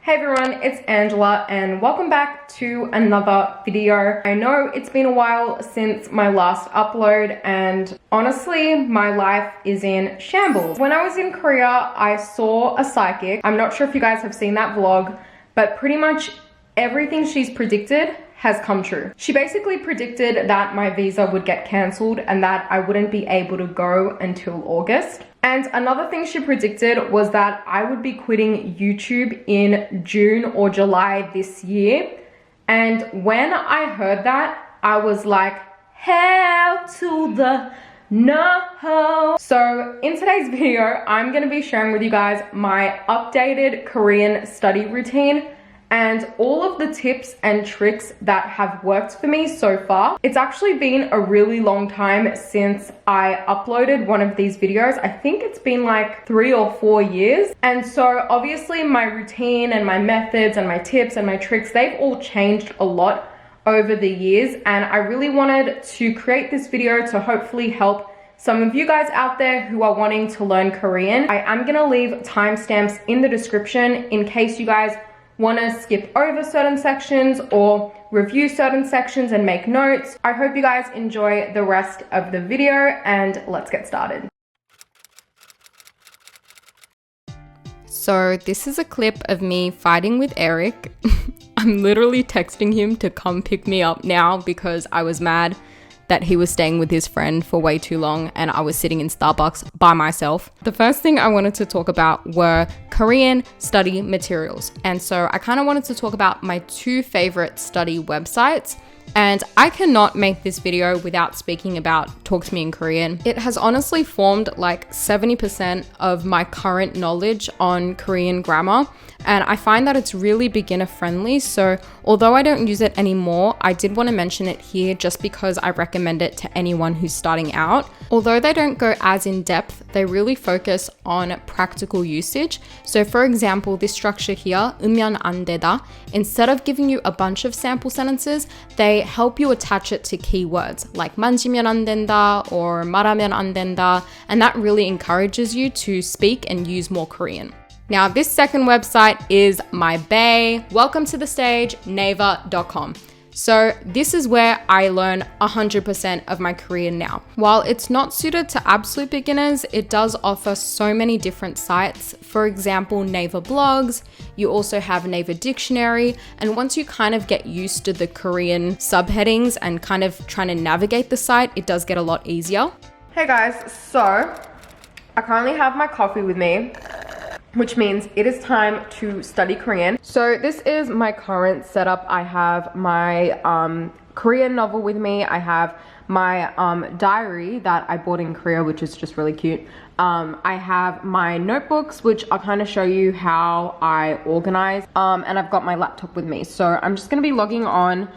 Hey everyone, it's Angela and welcome back to another video. I know it's been a while since my last upload and honestly, my life is in shambles. When I was in Korea, I saw a psychic. I'm not sure if you guys have seen that vlog, but pretty much everything she's predicted has come true. She basically predicted that my visa would get cancelled and that I wouldn't be able to go until August. And another thing she predicted was that I would be quitting YouTube in June or July this year. And when I heard that, I was like, hell to the no. So in today's video, I'm gonna be sharing with you guys my updated Korean study routine and all of the tips and tricks that have worked for me so far. It's actually been a really long time since I uploaded one of these videos. I think it's been like 3 or 4 years. And so obviously my routine and my methods and my tips and my tricks, they've all changed a lot over the years. And I really wanted to create this video to hopefully help some of you guys out there who are wanting to learn Korean. I am gonna leave timestamps in the description in case you guys want to skip over certain sections or review certain sections and make notes. I hope you guys enjoy the rest of the video and let's get started. So this is a clip of me fighting with Eric. I'm literally texting him to come pick me up now because I was mad that he was staying with his friend for way too long and I was sitting in Starbucks by myself. The first thing I wanted to talk about were Korean study materials. And so I kind of wanted to talk about my 2 favorite study websites. And I cannot make this video without speaking about Talk to Me in Korean. It has honestly formed like 70% of my current knowledge on Korean grammar. And I find that it's really beginner friendly. So although I don't use it anymore, I did want to mention it here just because I recommend it to anyone who's starting out. Although they don't go as in depth, they really focus on practical usage. So for example, this structure here, 으면 안 되다, instead of giving you a bunch of sample sentences, they help you attach it to keywords like 만지면 안 된다 or 말하면 안 된다, and that really encourages you to speak and use more Korean. Now, this second website is my bae. Welcome to the stage, naver.com. So this is where I learn 100% of my Korean now. While it's not suited to absolute beginners, it does offer so many different sites. For example, Naver blogs, you also have Naver dictionary, and once you kind of get used to the Korean subheadings and kind of trying to navigate the site, it does get a lot easier. Hey guys, so I currently have my coffee with me, which means it is time to study Korean. So this is my current setup. I have my Korean novel with me. I have my diary that I bought in Korea, which is just really cute. I have my notebooks, which I'll kind of show you how I organize. And I've got my laptop with me. So I'm just gonna be logging on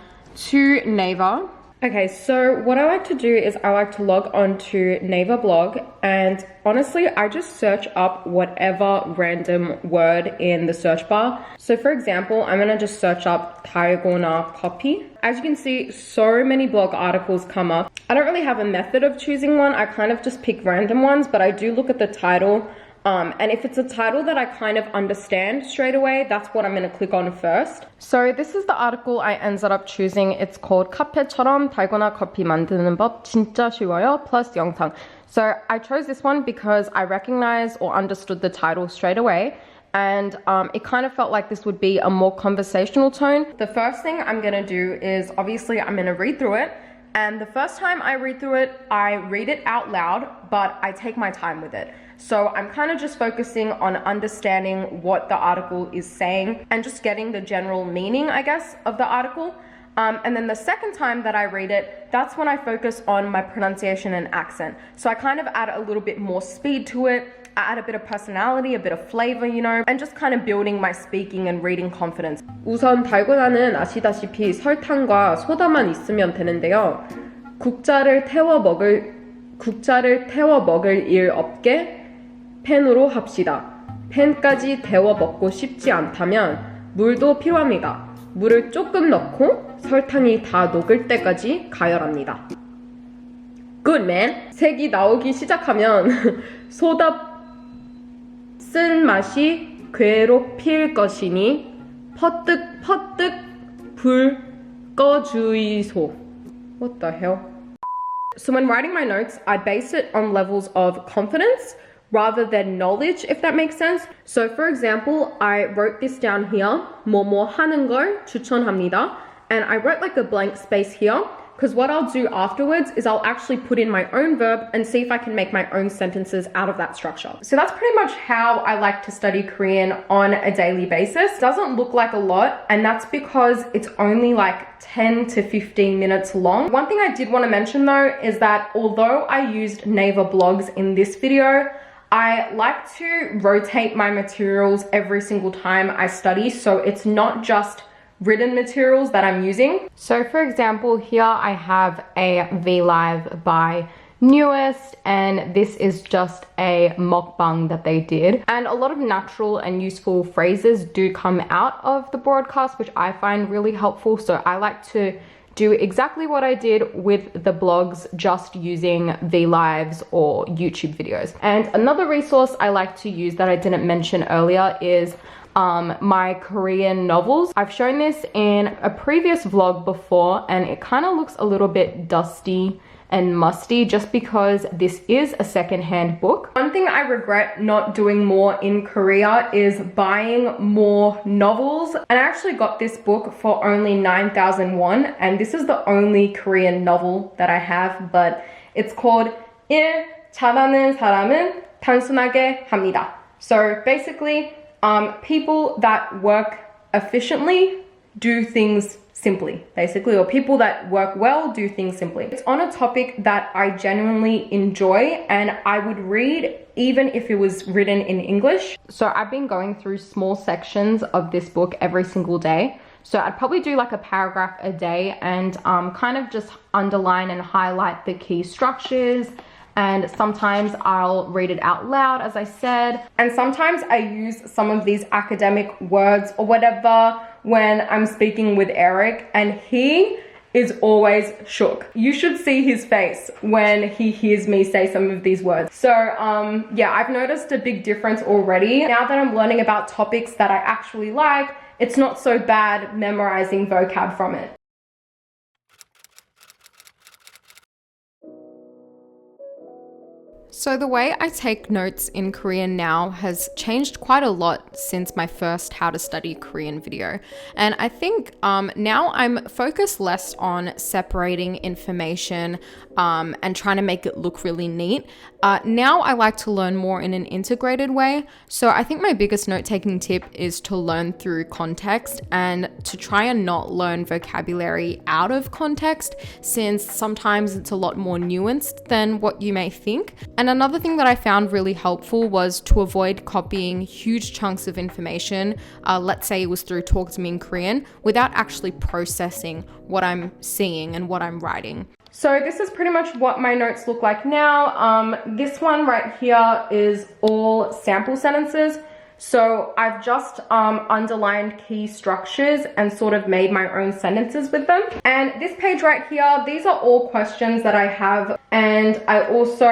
to Naver. Okay, so what I like to do is I like to log on to Naver blog, and honestly, I just search up whatever random word in the search bar. So for example, I'm gonna just search up 달고나 커피. As you can see, so many blog articles come up. I don't really have a method of choosing one. I kind of just pick random ones, but I do look at the title. And if it's a title that I kind of understand straight away, that's what I'm going to click on first. So this is the article I ended up choosing. It's called 카페처럼 달고나 커피 만드는 법 진짜 쉬워요 plus 영상. So I chose this one because I recognized or understood the title straight away. And it kind of felt like this would be a more conversational tone. The first thing I'm going to do is obviously I'm going to read through it. And the first time I read through it, I read it out loud, but I take my time with it. So I'm kind of just focusing on understanding what the article is saying and just getting the general meaning, I guess, of the article. And then the second time that I read it, that's when I focus on my pronunciation and accent. So I kind of add a little bit more speed to it. I add a bit of personality, a bit of flavor, you know, and just kind of building my speaking and reading confidence. 우선 달고나는 아시다시피 설탕과 소다만 있으면 되는데요. 국자를 태워 먹을 일 없게 팬으로 합시다. 팬까지 데워 먹고 싶지 않다면 물도 필요합니다. 물을 조금 넣고 설탕이 다 녹을 때까지 가열합니다. Good man! 색이 나오기 시작하면 소다 쓴 맛이 괴롭힐 것이니 퍼뜩 불 꺼주이소. What the hell? So when writing my notes, I base it on levels of confidence rather than knowledge, if that makes sense. So for example, I wrote this down here, 뭐뭐 하는 걸 추천합니다. And I wrote like a blank space here, because what I'll do afterwards is I'll actually put in my own verb and see if I can make my own sentences out of that structure. So that's pretty much how I like to study Korean on a daily basis. It doesn't look like a lot, and that's because it's only like 10 to 15 minutes long. One thing I did want to mention though is that although I used Naver blogs in this video, I like to rotate my materials every single time I study, so it's not just written materials that I'm using. So for example, here I have a VLive by Newest, and this is just a mukbang that they did. And a lot of natural and useful phrases do come out of the broadcast, which I find really helpful. So I like to do exactly what I did with the blogs, just using VLives or YouTube videos. And another resource I like to use that I didn't mention earlier is my Korean novels. I've shown this in a previous vlog before, and it kind of looks a little bit dusty and musty just because this is a secondhand book. One thing I regret not doing more in Korea is buying more novels. And I actually got this book for only 9,000 won, and this is the only Korean novel that I have, but it's called 일 잘하는 사람은 단순하게 합니다. So basically, people that work efficiently do things simply, basically, or people that work well do things simply. It's on a topic that I genuinely enjoy and I would read even if it was written in English. So I've been going through small sections of this book every single day. So I'd probably do like a paragraph a day and kind of just underline and highlight the key structures. And sometimes I'll read it out loud, as I said. And sometimes I use some of these academic words or whatever when I'm speaking with Eric, and he is always shook. You should see his face when he hears me say some of these words. So yeah, I've noticed a big difference already. Now that I'm learning about topics that I actually like, it's not so bad memorizing vocab from it. So the way I take notes in Korean now has changed quite a lot since my first How to Study Korean video. And I think now I'm focused less on separating information and trying to make it look really neat. Now I like to learn more in an integrated way. So I think my biggest note-taking tip is to learn through context and to try and not learn vocabulary out of context, since sometimes it's a lot more nuanced than what you may think. And another thing that I found really helpful was to avoid copying huge chunks of information, let's say it was through Talk to Me in Korean, without actually processing what I'm seeing and what I'm writing. So this is pretty much what my notes look like now. This one right here is all sample sentences. So I've just underlined key structures and sort of made my own sentences with them. And this page right here, these are all questions that I have. And I also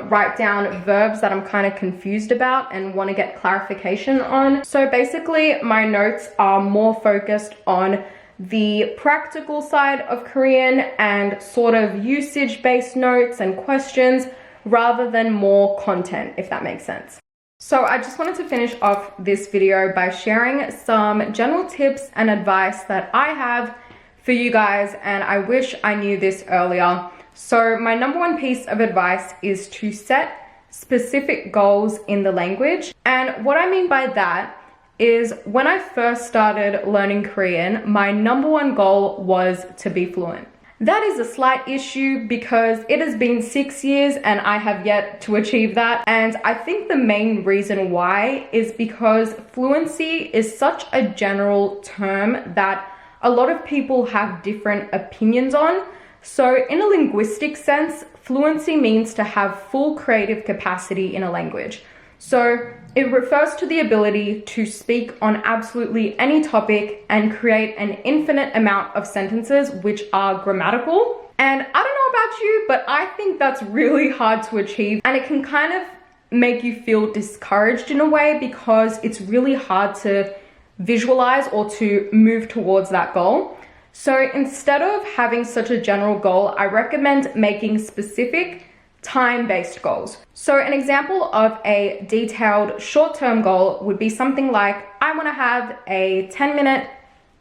write down verbs that I'm kind of confused about and want to get clarification on. So basically my notes are more focused on the practical side of Korean and sort of usage-based notes and questions rather than more content, if that makes sense. So I just wanted to finish off this video by sharing some general tips and advice that I have for you guys, and I wish I knew this earlier. So my number one piece of advice is to set specific goals in the language. And what I mean by that is when I first started learning Korean, my number one goal was to be fluent. That is a slight issue because it has been 6 years and I have yet to achieve that. And I think the main reason why is because fluency is such a general term that a lot of people have different opinions on. So in a linguistic sense, fluency means to have full creative capacity in a language. So it refers to the ability to speak on absolutely any topic and create an infinite amount of sentences which are grammatical. And I don't know about you, but I think that's really hard to achieve, and it can kind of make you feel discouraged in a way because it's really hard to visualize or to move towards that goal. So instead of having such a general goal, I recommend making specific time-based goals. So an example of a detailed short-term goal would be something like, I want to have a 10-minute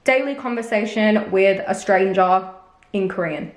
daily conversation with a stranger in Korean.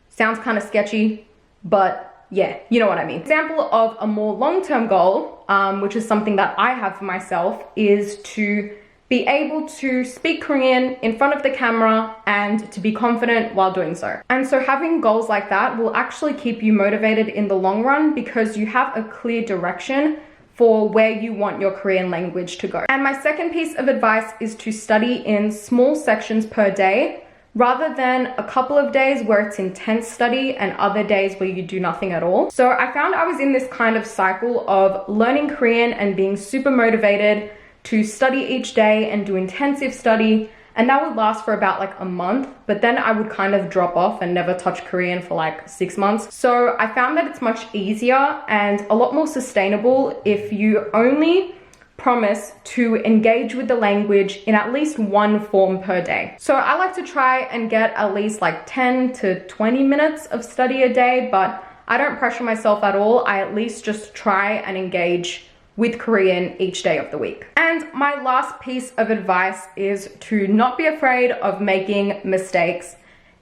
Sounds kind of sketchy, but yeah, you know what I mean. Example of a more long-term goal, which is something that I have for myself, is to be able to speak Korean in front of the camera and to be confident while doing so. And so having goals like that will actually keep you motivated in the long run because you have a clear direction for where you want your Korean language to go. And my second piece of advice is to study in small sections per day, rather than a couple of days where it's intense study and other days where you do nothing at all. So I found I was in this kind of cycle of learning Korean and being super motivated to study each day and do intensive study, and that would last for about like a month, but then I would kind of drop off and never touch Korean for like 6 months. So I found that it's much easier and a lot more sustainable if you only promise to engage with the language in at least one form per day. So I like to try and get at least like 10 to 20 minutes of study a day, but I don't pressure myself at all. I at least just try and engage with Korean each day of the week. And my last piece of advice is to not be afraid of making mistakes.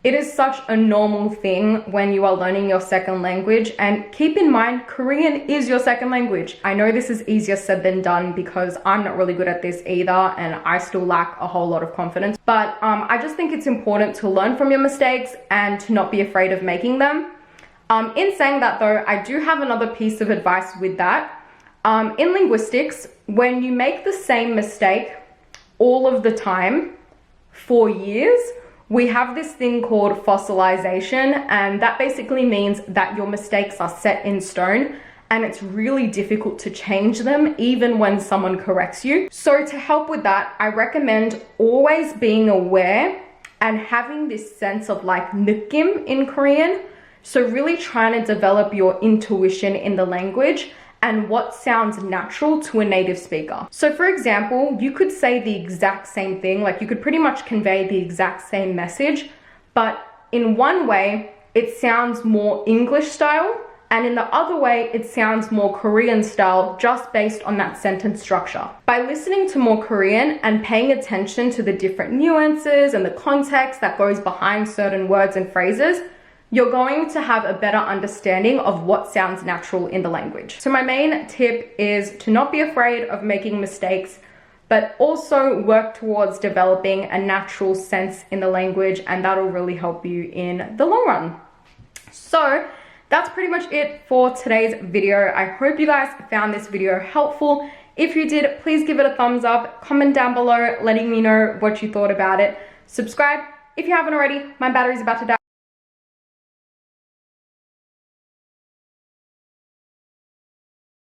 It is such a normal thing when you are learning your second language, and keep in mind, Korean is your second language. I know this is easier said than done because I'm not really good at this either and I still lack a whole lot of confidence, but I just think it's important to learn from your mistakes and to not be afraid of making them. In saying that though, I do have another piece of advice with that. In linguistics, when you make the same mistake all of the time for years, we have this thing called fossilization, and that basically means that your mistakes are set in stone and it's really difficult to change them even when someone corrects you. So to help with that, I recommend always being aware and having this sense of like 느낌 in Korean. So really trying to develop your intuition in the language and what sounds natural to a native speaker. So for example, you could say the exact same thing, like you could pretty much convey the exact same message, but in one way, it sounds more English style, and in the other way, it sounds more Korean style just based on that sentence structure. By listening to more Korean and paying attention to the different nuances and the context that goes behind certain words and phrases, you're going to have a better understanding of what sounds natural in the language. So my main tip is to not be afraid of making mistakes, but also work towards developing a natural sense in the language, and that'll really help you in the long run. So that's pretty much it for today's video. I hope you guys found this video helpful. If you did, please give it a thumbs up, comment down below letting me know what you thought about it. Subscribe if you haven't already. My battery's about to die.